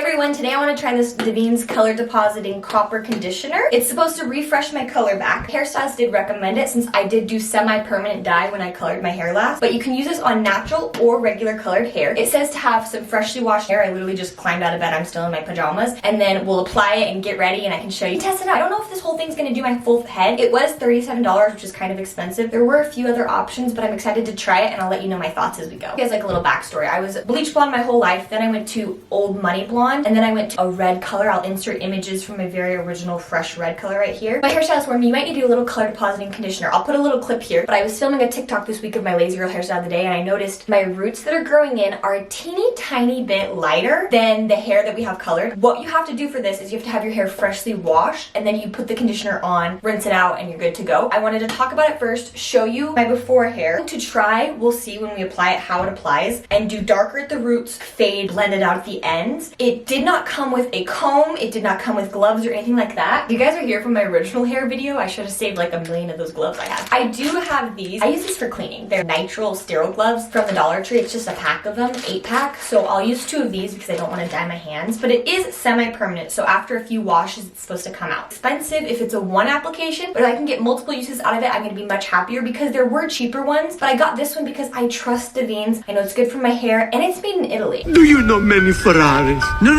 everyone, today I want to try this Davines color depositing copper conditioner. It's supposed to refresh my color back. Hairstylist did recommend it since I did do semi-permanent dye when I colored my hair last, but you can use this on natural or regular colored hair. It says to have some freshly washed hair. I literally just climbed out of bed, I'm still in my pajamas, and then we'll apply it and get ready and I can show you. Test it out. I don't know if this whole thing's going to do my full head. It was $37, which is kind of expensive. There were a few other options, but I'm excited to try it and I'll let you know my thoughts as we go. Here's like a little backstory. I was bleach blonde my whole life, then I went to old money blonde, and then I went to a red color. I'll insert images from my very original fresh red color right here. My hairstylist warned me you might need to do a little color depositing conditioner. I'll put a little clip here, but I was filming a TikTok this week of my lazy girl hairstyle of the day, and I noticed my roots that are growing in are a teeny tiny bit lighter than the hair that we have colored. What you have to do for this is you have to have your hair freshly washed, and then you put the conditioner on, rinse it out, and you're good to go. I wanted to talk about it first, show you my before hair. To try, we'll see when we apply it how it applies, and do darker at the roots, fade, blend it out at the ends. It did not come with a comb, it did not come with gloves or anything like that. If you guys are here from my original hair video, I should have saved like a million of those gloves I had. I do have these. I use these for cleaning. They're nitrile sterile gloves from the Dollar Tree. It's just a pack of them, 8-pack. So I'll use 2 of these because I don't want to dye my hands, but it is semi-permanent. So after a few washes, it's supposed to come out. Expensive if it's a one application, but if I can get multiple uses out of it, I'm going to be much happier because there were cheaper ones, but I got this one because I trust Davines. I know it's good for my hair and it's made in Italy. Do you know many Ferraris? No.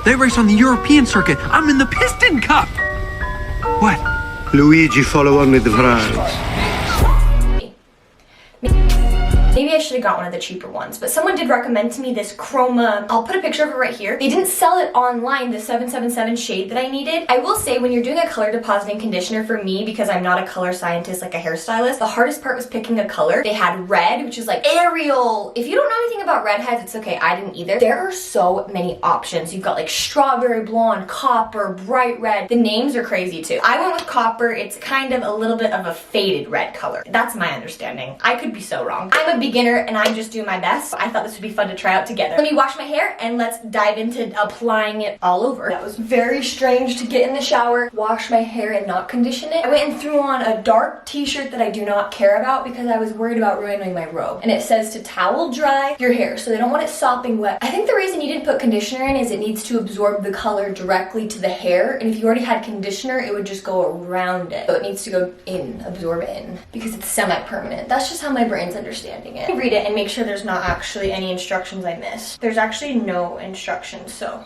They race on the European circuit. I'm in the Piston Cup. What? Luigi follow only the Ferraris. Maybe I should have got one of the cheaper ones, but someone did recommend to me this chroma. I'll put a picture of it right here. They didn't sell it online, the 777 shade that I needed. I will say when you're doing a color depositing conditioner, for me, because I'm not a color scientist like a hairstylist, the hardest part was picking a color. They had red, which is like Ariel. If you don't know anything about redheads, it's okay, I didn't either. There are so many options. You've got like strawberry blonde, copper, bright red. The names are crazy too. I went with copper. It's kind of a little bit of a faded red color. That's my understanding. I could be so wrong. I'm a beginner and I'm just doing my best. I thought this would be fun to try out together. Let me wash my hair and let's dive into applying it all over. That was very strange to get in the shower, wash my hair and not condition it. I went and threw on a dark t-shirt that I do not care about because I was worried about ruining my robe. And it says to towel dry your hair, so they don't want it sopping wet. I think the reason you didn't put conditioner in is it needs to absorb the color directly to the hair, and if you already had conditioner, it would just go around it. So it needs to go in, absorb in, because it's semi-permanent. That's just how my brain's understanding it. Read it and make sure there's not actually any instructions I missed. There's actually no instructions, so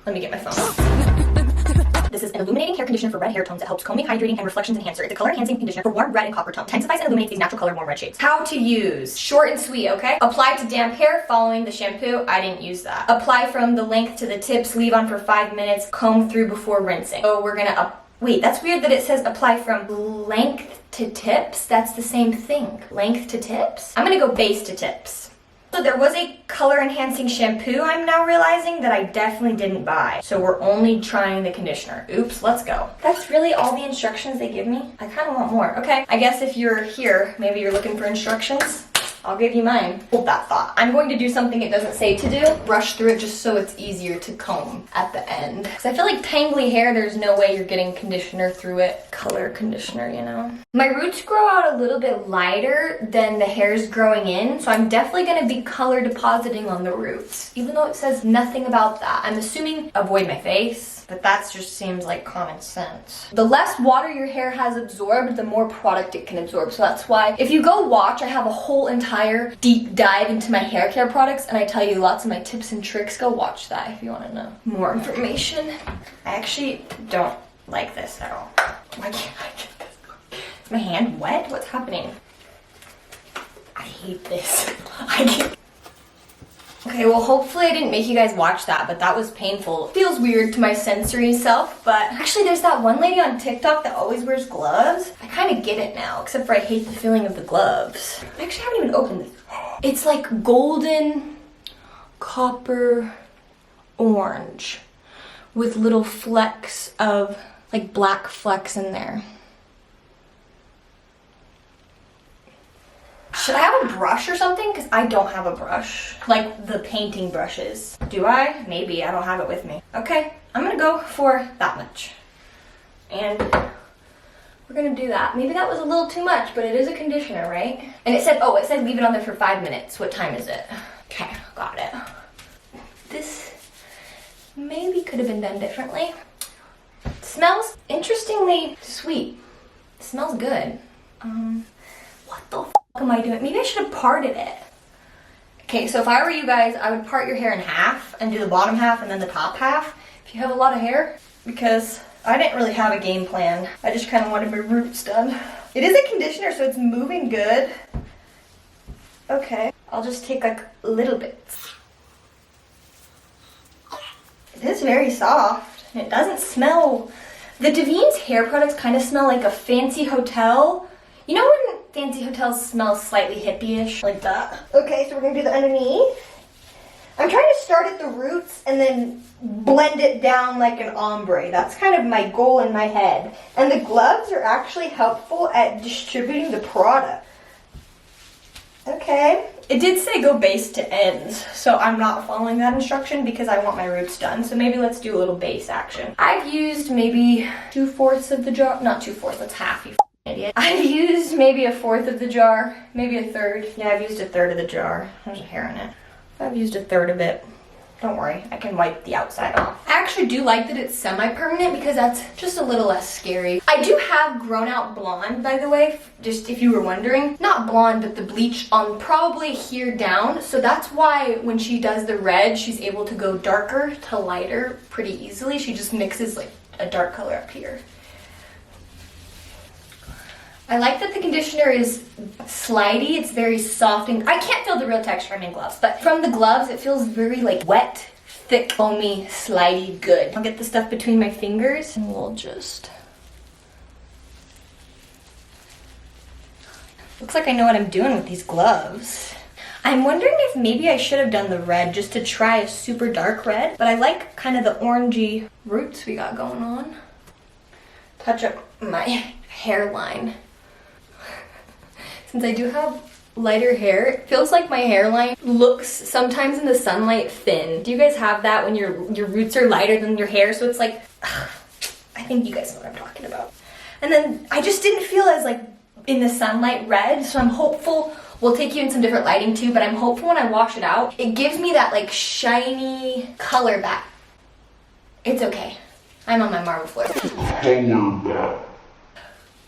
let me get my phone. This is an illuminating hair conditioner for red hair tones that helps combing, hydrating, and reflections enhancer. It's a color enhancing conditioner for warm red and copper tones. Intensifies and illuminates these natural color warm red shades. How to use. Short and sweet, okay? Apply to damp hair following the shampoo. I didn't use that. Apply from the length to the tips. Leave on for 5 minutes. Comb through before rinsing. Oh, we're gonna wait, that's weird that it says apply from length to tips. That's the same thing. Length to tips? I'm gonna go base to tips. So there was a color enhancing shampoo I'm now realizing that I definitely didn't buy. So we're only trying the conditioner. Oops, let's go. That's really all the instructions they give me? I kind of want more. Okay, I guess if you're here, maybe you're looking for instructions. I'll give you mine. Hold that thought. I'm going to do something it doesn't say to do. Brush through it just so it's easier to comb at the end. Because I feel like tangly hair, there's no way you're getting conditioner through it. Color conditioner, you know? My roots grow out a little bit lighter than the hair's growing in, so I'm definitely going to be color depositing on the roots. Even though it says nothing about that. I'm assuming avoid my face. But that just seems like common sense. The less water your hair has absorbed, the more product it can absorb. So that's why if you go watch, I have a whole entire deep dive into my hair care products, and I tell you lots of my tips and tricks. Go watch that if you want to know more information. I actually don't like this at all. Why can't I get this? Is my hand wet? What's happening? I hate this. I can't. Okay, well hopefully I didn't make you guys watch that, but that was painful. It feels weird to my sensory self, but actually there's that one lady on TikTok that always wears gloves. I kind of get it now, except for I hate the feeling of the gloves. I actually haven't even opened this. It's like golden, copper, orange with little flecks of, like black flecks in there. Should I have a brush or something? Because I don't have a brush. Like the painting brushes. Do I? Maybe. I don't have it with me. Okay, I'm gonna go for that much. And we're gonna do that. Maybe that was a little too much, but it is a conditioner, right? And it said, oh, it said leave it on there for 5 minutes. What time is it? Okay, got it. This maybe could have been done differently. Smells interestingly sweet. Smells good. What the f am I doing? Maybe I should have parted it. Okay, so if I were you guys, I would part your hair in half and do the bottom half and then the top half if you have a lot of hair, because I didn't really have a game plan. I just kind of wanted my roots done. It is a conditioner, so it's moving good. Okay, I'll just take like little bits. It is very soft, and it doesn't smell. The Davines hair products kind of smell like a fancy hotel. You know when fancy hotels smell slightly hippie-ish? Like that. Okay, so we're gonna do the underneath. I'm trying to start at the roots and then blend it down like an ombre. That's kind of my goal in my head. And the gloves are actually helpful at distributing the product. Okay. It did say go base to ends, so I'm not following that instruction because I want my roots done. So maybe let's do a little base action. I've used maybe 2/4 of the jar. Not 2/4, that's half, you idiot. I've used maybe 1/4 of the jar, maybe 1/3. Yeah, I've used 1/3 of the jar. There's a hair in it. I've used 1/3 of it. Don't worry, I can wipe the outside off. I actually do like that it's semi-permanent because that's just a little less scary. I do have grown out blonde, by the way, just if you were wondering. Not blonde, but the bleach on probably here down. So that's why when she does the red, she's able to go darker to lighter pretty easily. She just mixes like a dark color up here. I like that the conditioner is slidey. It's very soft, and I can't feel the real texture. I'm in gloves, but from the gloves, it feels very like wet, thick, foamy, slidey, good. I'll get the stuff between my fingers, and we'll just... Looks like I know what I'm doing with these gloves. I'm wondering if maybe I should have done the red just to try a super dark red, but I like kind of the orangey roots we got going on. Touch up my hairline. Since I do have lighter hair, it feels like my hairline looks sometimes in the sunlight thin. Do you guys have that when your roots are lighter than your hair? So it's like, I think you guys know what I'm talking about. And then I just didn't feel as like in the sunlight red, so I'm hopeful we'll take you in some different lighting too, but I'm hopeful when I wash it out, it gives me that like shiny color back. It's okay. I'm on my Marvel floor.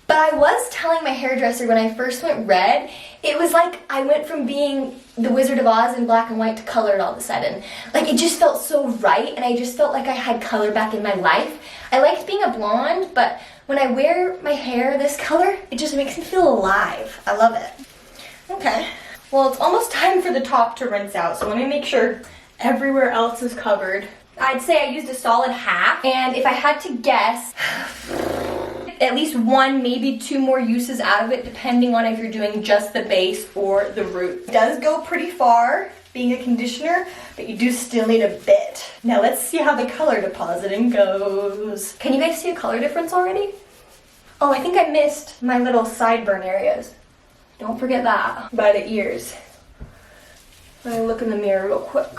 But I was telling my hairdresser when I first went red, it was like I went from being the Wizard of Oz in black and white to colored all of a sudden. Like it just felt so right, and I just felt like I had color back in my life. I liked being a blonde, but when I wear my hair this color, it just makes me feel alive. I love it. Okay, well it's almost time for the top to rinse out, so let me make sure everywhere else is covered. I'd say I used a solid half, and if I had to guess, at least 1, maybe 2 more uses out of it, depending on if you're doing just the base or the root. It does go pretty far, being a conditioner, but you do still need a bit. Now let's see how the color depositing goes. Can you guys see a color difference already? Oh, I think I missed my little sideburn areas. Don't forget that, by the ears. Let me look in the mirror real quick.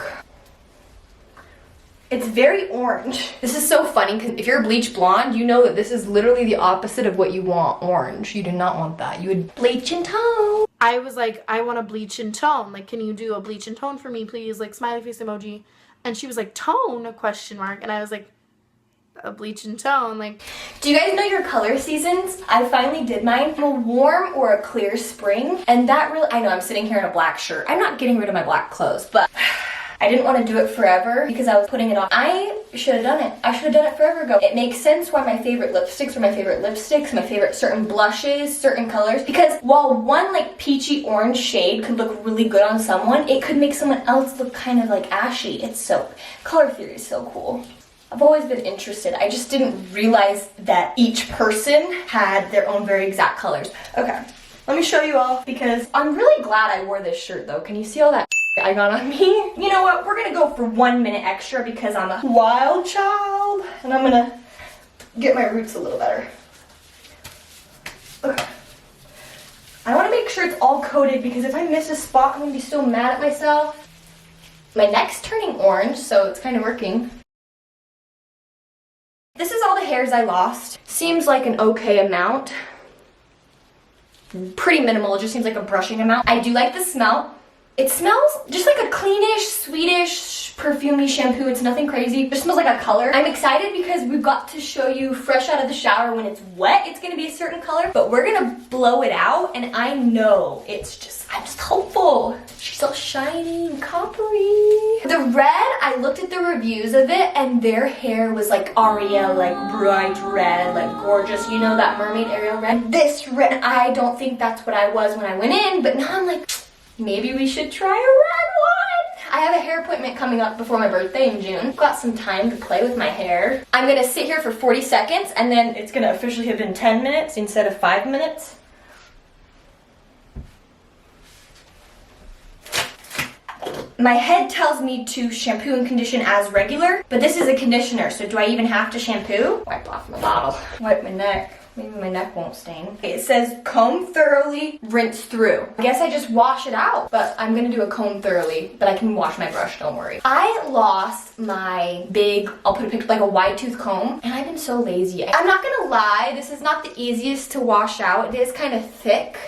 It's very orange. This is so funny because if you're a bleach blonde, you know that this is literally the opposite of what you want, orange. You do not want that. You would bleach and tone. I was like, I want a bleach and tone. Like, can you do a bleach and tone for me, please? Like, smiley face emoji. And she was like, tone? Question mark. And I was like, a bleach and tone. Like, do you guys know your color seasons? I finally did mine. I'm a warm or a clear spring. And that really, I know I'm sitting here in a black shirt. I'm not getting rid of my black clothes, but I didn't want to do it forever because I was putting it on. I should have done it. I should have done it forever ago. It makes sense why my favorite lipsticks are my favorite lipsticks, my favorite certain blushes, certain colors. Because while one like peachy orange shade could look really good on someone, it could make someone else look kind of like ashy. It's so, color theory is so cool. I've always been interested. I just didn't realize that each person had their own very exact colors. Okay, let me show you all because I'm really glad I wore this shirt though. Can you see all that I got on me? You know what? We're gonna go for 1 minute extra because I'm a wild child and I'm gonna get my roots a little better. Okay. I wanna make sure it's all coated because if I miss a spot, I'm gonna be so mad at myself. My neck's turning orange, so it's kind of working. This is all the hairs I lost. Seems like an okay amount. Pretty minimal, it just seems like a brushing amount. I do like the smell. It smells just like a cleanish, sweetish, perfumey shampoo. It's nothing crazy. It just smells like a color. I'm excited because we've got to show you fresh out of the shower when it's wet. It's gonna be a certain color, but we're gonna blow it out, and I know I'm just hopeful. She's all shiny and coppery. The red, I looked at the reviews of it, and their hair was like Ariel, like bright red, like gorgeous. You know that mermaid Ariel red? This red, I don't think that's what I was when I went in, but now I'm like, maybe we should try a red one. I have a hair appointment coming up before my birthday in June. Got some time to play with my hair. I'm gonna sit here for 40 seconds, and then it's gonna officially have been 10 minutes instead of 5 minutes. My head tells me to shampoo and condition as regular, but this is a conditioner, so do I even have to shampoo? Wipe off my bottle. Wipe my neck. Maybe my neck won't stain. It says comb thoroughly, rinse through. I guess I just wash it out, but I'm gonna do a comb thoroughly, but I can wash my brush, don't worry. I lost my big, I'll put a picture, like a wide tooth comb, and I've been so lazy. I'm not gonna lie, this is not the easiest to wash out. It is kind of thick.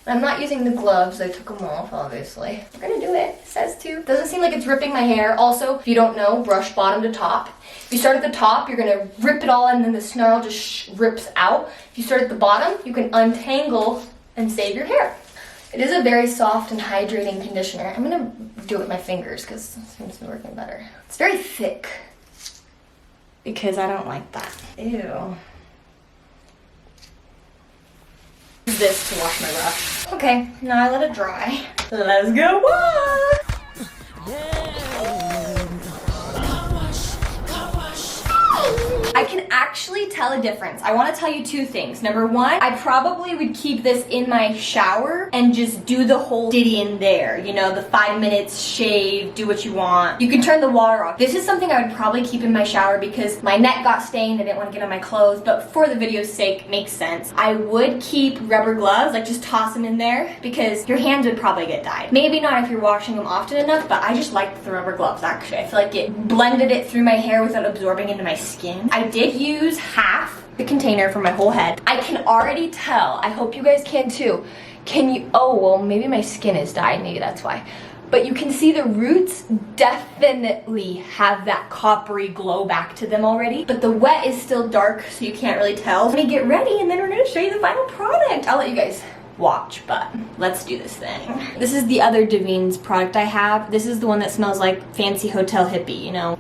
I'm not using the gloves. I took them off, obviously. I'm gonna do it. It says to. Doesn't seem like it's ripping my hair. Also, if you don't know, brush bottom to top. If you start at the top, you're gonna rip it all and then the snarl just rips out. If you start at the bottom, you can untangle and save your hair. It is a very soft and hydrating conditioner. I'm gonna do it with my fingers because it seems to be working better. It's very thick because I don't like that. Ew. This to wash my brush. Okay, now I let it dry. Let's go wash! I can actually tell a difference. I want to tell you two things. Number one, I probably would keep this in my shower and just do the whole ditty in there. You know, the 5 minutes, shave, do what you want. You can turn the water off. This is something I would probably keep in my shower because my neck got stained. I didn't want to get on my clothes, but for the video's sake, it makes sense. I would keep rubber gloves, like just toss them in there because your hands would probably get dyed. Maybe not if you're washing them often enough, but I just liked the rubber gloves actually. I feel like it blended it through my hair without absorbing into my skin. I did use half the container for my whole head. I can already tell, I hope you guys can too. Can you, oh, well, maybe my skin is dyed, maybe that's why. But you can see the roots definitely have that coppery glow back to them already. But the wet is still dark, so you can't really tell. Let me get ready and then we're gonna show you the final product. I'll let you guys watch, but let's do this thing. This is the other Davines product I have. This is the one that smells like fancy hotel hippie, you know?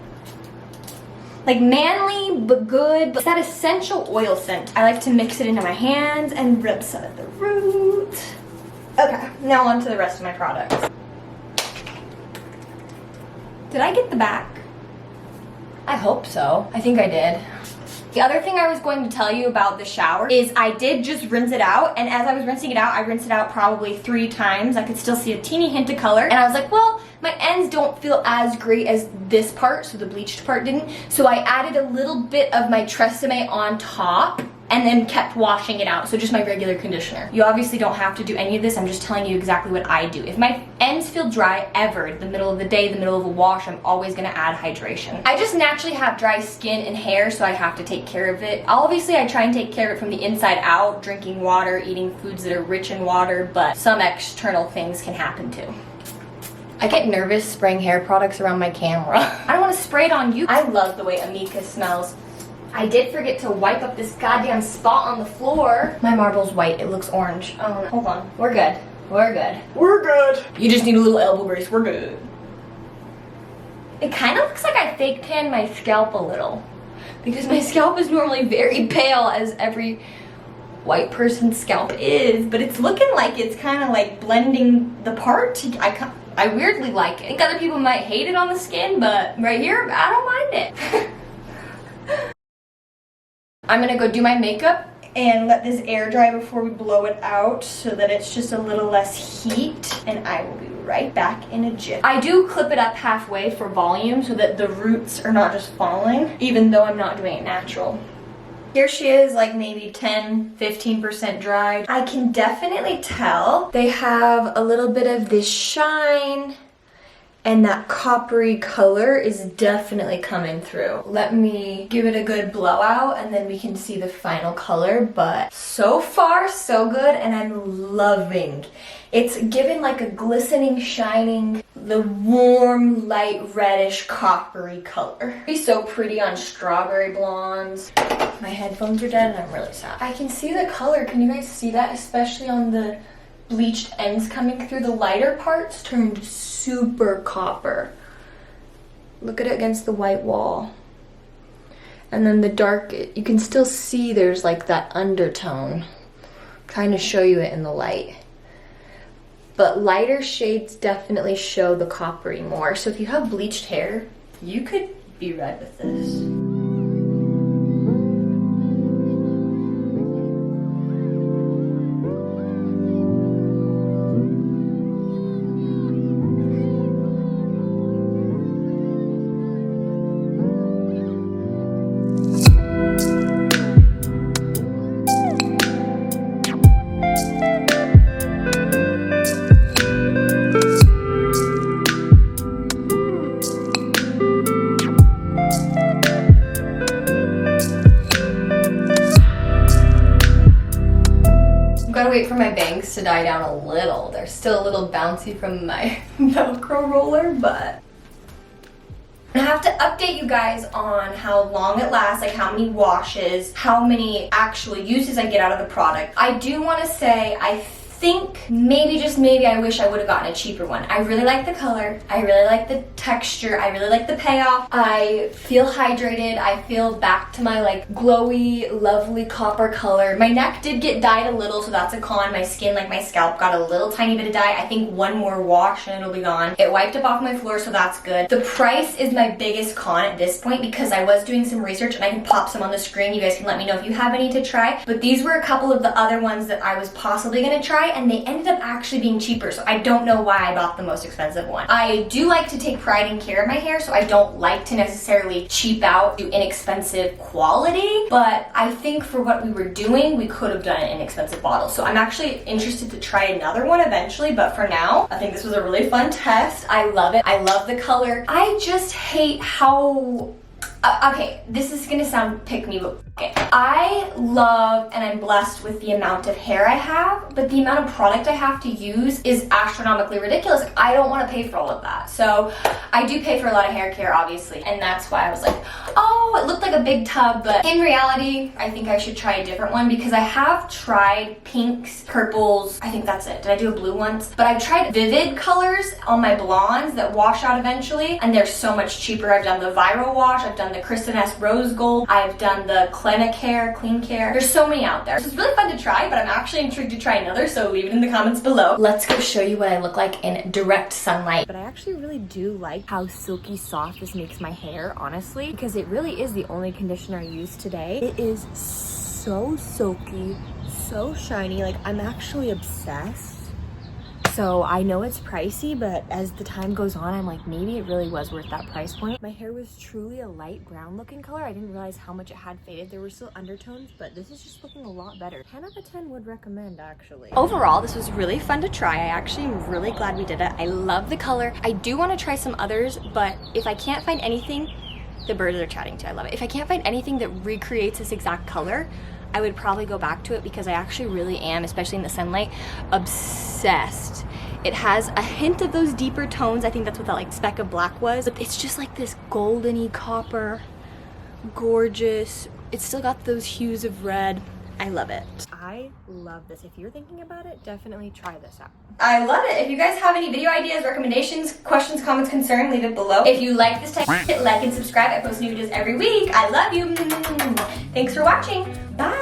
Like manly, but good, but it's that essential oil scent. I like to mix it into my hands and rub some of the root. Okay, now on to the rest of my products. Did I get the back? I hope so. I think I did. The other thing I was going to tell you about the shower is I did just rinse it out, and as I was rinsing it out, I rinsed it out probably 3 times. I could still see a teeny hint of color, and I was like, well, my ends don't feel as great as this part, so the bleached part didn't. So I added a little bit of my Tresemme on top and then kept washing it out. So just my regular conditioner. You obviously don't have to do any of this. I'm just telling you exactly what I do. If my ends feel dry ever, the middle of the day, the middle of a wash, I'm always gonna add hydration. I just naturally have dry skin and hair, so I have to take care of it. Obviously, I try and take care of it from the inside out, drinking water, eating foods that are rich in water, but some external things can happen too. I get nervous spraying hair products around my camera. I don't want to spray it on you. I love the way Amika smells. I did forget to wipe up this goddamn spot on the floor. My marble's white, it looks orange. Oh, no. Hold on, we're good. We're good. We're good. You just need a little elbow grease, we're good. It kind of looks like I fake tanned my scalp a little because my scalp is normally very pale, as every white person's scalp is, but it's looking like it's kind of like blending the part. I weirdly like it. I think other people might hate it on the skin, but right here, I don't mind it. I'm gonna go do my makeup and let this air dry before we blow it out so that it's just a little less heat, and I will be right back in a jiff. I do clip it up halfway for volume so that the roots are not just falling, even though I'm not doing it natural. Here she is, like maybe 10-15% dry. I can definitely tell they have a little bit of this shine, and that coppery color is definitely coming through. Let me give it a good blowout and then we can see the final color, but so far so good, and I'm loving It's given like a glistening, shining, the warm, light reddish, coppery color. It'd be so pretty on strawberry blondes. My headphones are dead and I'm really sad. I can see the color. Can you guys see that? Especially on the bleached ends coming through. The lighter parts turned super copper. Look at it against the white wall. And then the dark, you can still see there's like that undertone. I'm trying to show you it in the light. But lighter shades definitely show the coppery more. So if you have bleached hair, you could be red with this. Gotta wait for my bangs to die down a little. They're still a little bouncy from my Velcro roller, but I have to update you guys on how long it lasts, like how many washes, how many actual uses I get out of the product. I do want to say I think maybe, just maybe, I wish I would have gotten a cheaper one. I really like the color, I really like the texture, I really like the payoff. I feel hydrated, I feel back to my like glowy, lovely copper color. My neck did get dyed a little, so that's a con. My skin, like my scalp, got a little tiny bit of dye. I think one more wash and it'll be gone. It wiped up off my floor, so that's good. The price is my biggest con at this point because I was doing some research and I can pop some on the screen. You guys can let me know if you have any to try. But these were a couple of the other ones that I was possibly gonna try, and they ended up actually being cheaper, so I don't know why I bought the most expensive one. I do like to take pride in care of my hair, so I don't like to necessarily cheap out to inexpensive quality, but I think for what we were doing, we could have done an inexpensive bottle. So I'm actually interested to try another one eventually, but for now, I think this was a really fun test. I love it. I love the color. I just hate how... okay, this is gonna sound pick-me, but okay. I love and I'm blessed with the amount of hair I have, but the amount of product I have to use is astronomically ridiculous. I don't want to pay for all of that. So I do pay for a lot of hair care, obviously, and that's why I was like, oh, it looked like a big tub, but in reality, I think I should try a different one because I have tried pinks, purples, I think that's it. Did I do a blue once? But I've tried vivid colors on my blondes that wash out eventually, and they're so much cheaper. I've done the Viral Wash, I've done the Kristen S Rose Gold, I've done the Clinic Hair, Clean Care. There's so many out there. This is really fun to try, but I'm actually intrigued to try another, so leave it in the comments below. Let's go show you what I look like in direct sunlight. But I actually really do like how silky soft this makes my hair, honestly, because it really is the only conditioner I use today. It is so silky, so shiny, like I'm actually obsessed. So I know it's pricey, but as the time goes on, I'm like, maybe it really was worth that price point. My hair was truly a light brown looking color. I didn't realize how much it had faded. There were still undertones, but this is just looking a lot better. 10 out of 10 would recommend, actually. Overall, this was really fun to try. I actually am really glad we did it. I love the color. I do want to try some others, but if I can't find anything, the birds are chatting too, I love it. If I can't find anything that recreates this exact color, I would probably go back to it because I actually really am, especially in the sunlight, obsessed. It has a hint of those deeper tones. I think that's what that like speck of black was. It's just like this goldeny copper, gorgeous. It's still got those hues of red. I love it. I love this. If you're thinking about it, definitely try this out. I love it. If you guys have any video ideas, recommendations, questions, comments, concerns, leave it below. If you like this type, hit like and subscribe. I post new videos every week. I love you. Thanks for watching. Bye.